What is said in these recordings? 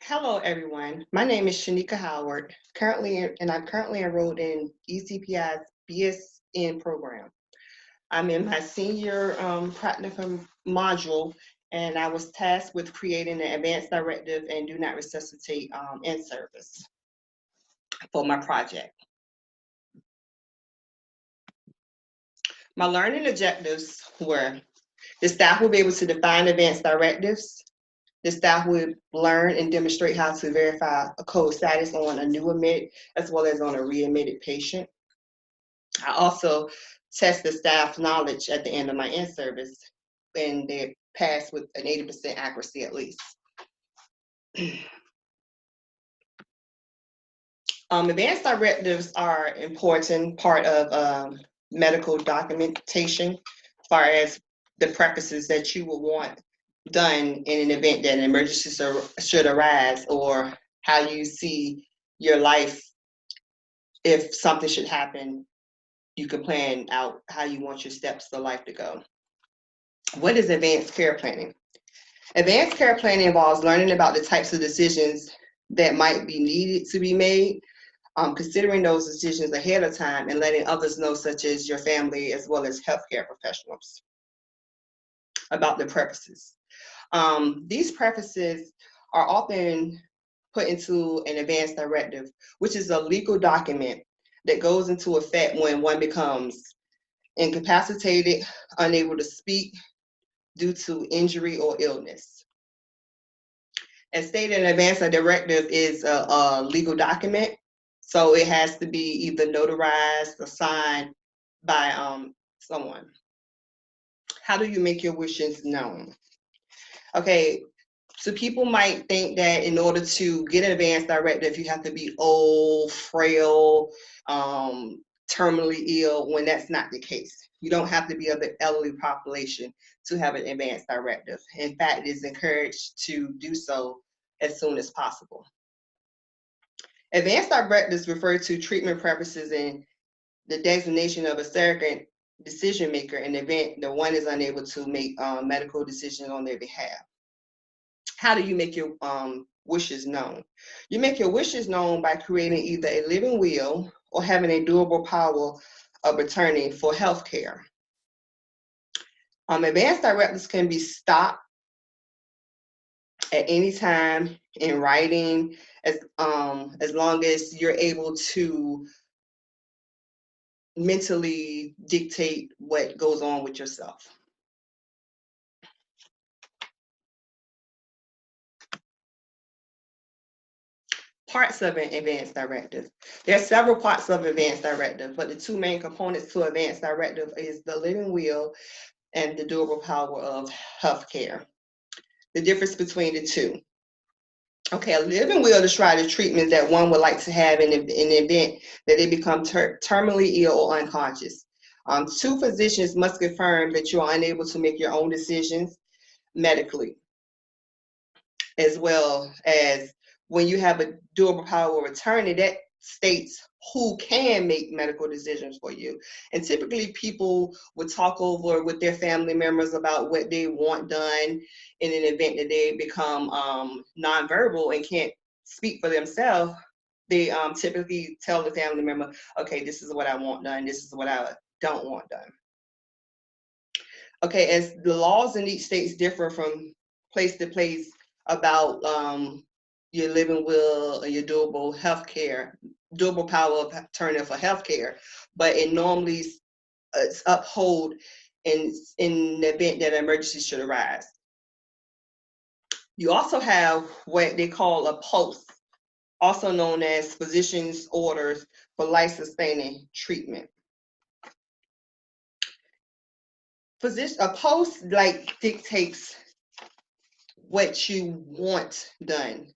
Hello, everyone. My name is Shanika Howard. I'm currently enrolled in ECPI's BSN program. I'm in my senior practicum module, and I was tasked with creating an advanced directive and do not resuscitate in service for my project. My learning objectives were the staff will be able to define advanced directives. The staff would learn and demonstrate how to verify a code status on a new admit as well as on a readmitted patient. I also test the staff knowledge at the end of my in-service, and they pass with an 80% accuracy at least. Advanced directives are an important part of medical documentation as far as the practices that you would want done in an event that an emergency should arise, or how you see your life if something should happen. You can plan out how you want your steps of life to go. What is advanced care planning? Advanced care planning involves learning about the types of decisions that might be needed to be made, considering those decisions ahead of time and letting others know, such as your family as well as healthcare professionals, about the purposes. These prefaces are often put into an advanced directive, which is a legal document that goes into effect when one becomes incapacitated, unable to speak due to injury or illness. As stated in advance, a directive is a legal document, so it has to be either notarized or signed by someone. How do you make your wishes known? Okay, so people might think that in order to get an advance directive, you have to be old, frail, terminally ill, when that's not the case. You don't have to be of the elderly population to have an advance directive. In fact, it is encouraged to do so as soon as possible. Advance directives refer to treatment preferences and the designation of a surrogate decision maker in the event that one is unable to make medical decisions on their behalf. How do you make your wishes known? You make your wishes known by creating either a living will or having a durable power of attorney for health care. Advance directives can be stopped at any time in writing, as long as you're able to mentally dictate what goes on with yourself. Parts of an advance directive. There are several parts of advance directive, but the two main components to advance directive is the living will and the durable power of healthcare. The difference between the two. Okay, a living will describe the treatment that one would like to have in the event that they become terminally ill or unconscious. Two physicians must confirm that you are unable to make your own decisions medically, as well as when you have a durable power of attorney, that states who can make medical decisions for you. And typically people would talk over with their family members about what they want done in an event that they become nonverbal and can't speak for themselves. They typically tell the family member, okay, this is what I want done, this is what I don't want done. Okay, as the laws in each state differ from place to place about your living will or your durable power of attorney for healthcare, but it normally it's upheld in the event that an emergency should arise. You also have what they call a post, also known as physician's orders for life-sustaining treatment. A post dictates what you want done,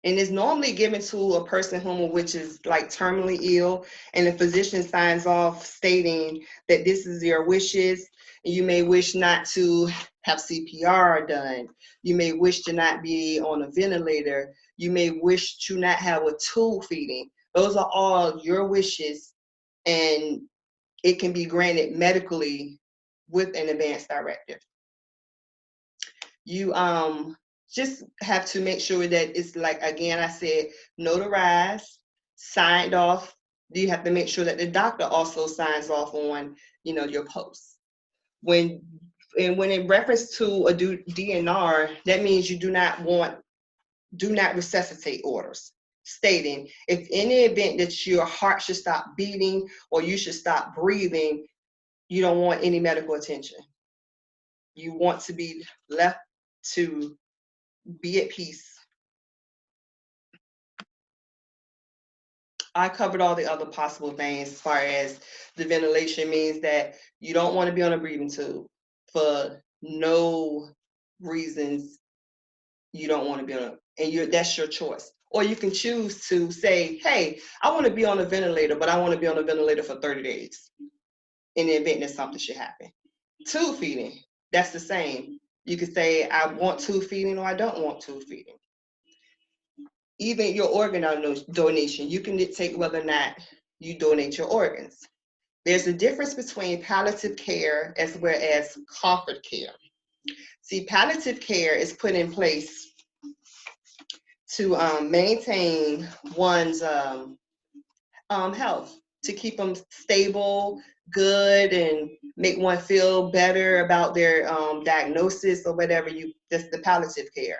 and is normally given to a person which is like terminally ill, and the physician signs off stating that this is your wishes. And you may wish not to have CPR done. You may wish to not be on a ventilator. You may wish to not have a tube feeding. Those are all your wishes, and it can be granted medically with an advance directive. You just have to make sure that it's, like, again, I said, notarized, signed off. You have to make sure that the doctor also signs off on, your post. When in reference to a DNR, that means you do not resuscitate orders, stating if in the event that your heart should stop beating or you should stop breathing, you don't want any medical attention. You want to be left to be at peace. I covered all the other possible things as far as the ventilation means that you don't want to be on a breathing tube for no reasons. You don't want to be on a, and that's your choice. Or you can choose to say, hey, I want to be on a ventilator, but I want to be on a ventilator for 30 days in the event that something should happen. Tube feeding, that's the same. You could say, I want tube feeding or I don't want tube feeding. Even your organ donation, you can dictate whether or not you donate your organs. There's a difference between palliative care as well as comfort care. See, palliative care is put in place to maintain one's health, to keep them stable, good, and make one feel better about their diagnosis or whatever. That's the palliative care.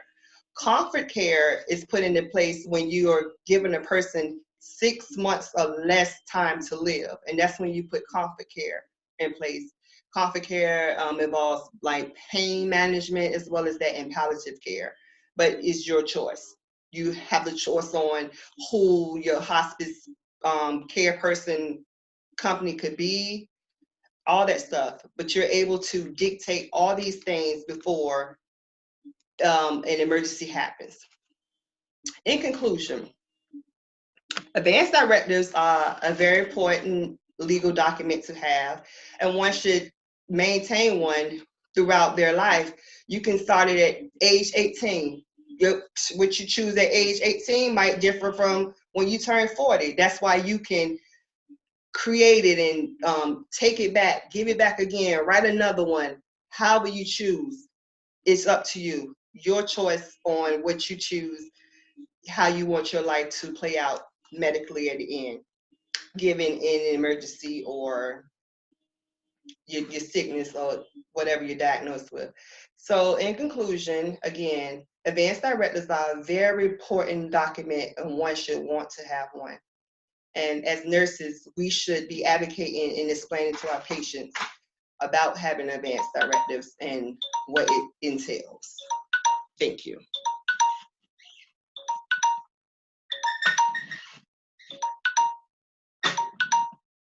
Comfort care is put into place when you are giving a person 6 months or less time to live, and that's when you put comfort care in place. Comfort care involves like pain management as well as that in palliative care, but it's your choice. You have the choice on who your hospice care person company could be, all that stuff, but you're able to dictate all these things before an emergency happens. In conclusion, advance directives are a very important legal document to have, and one should maintain one throughout their life. You can start it at age 18. What you choose at age 18 might differ from when you turn 40. That's why you can create it and take it back, give it back again, write another one, however you choose. It's up to you. Your choice on what you choose, how you want your life to play out medically at the end, given in an emergency or your sickness or whatever you're diagnosed with. So in conclusion, again, advance directives are a very important document and one should want to have one. And as nurses, we should be advocating and explaining to our patients about having advanced directives and what it entails. Thank you.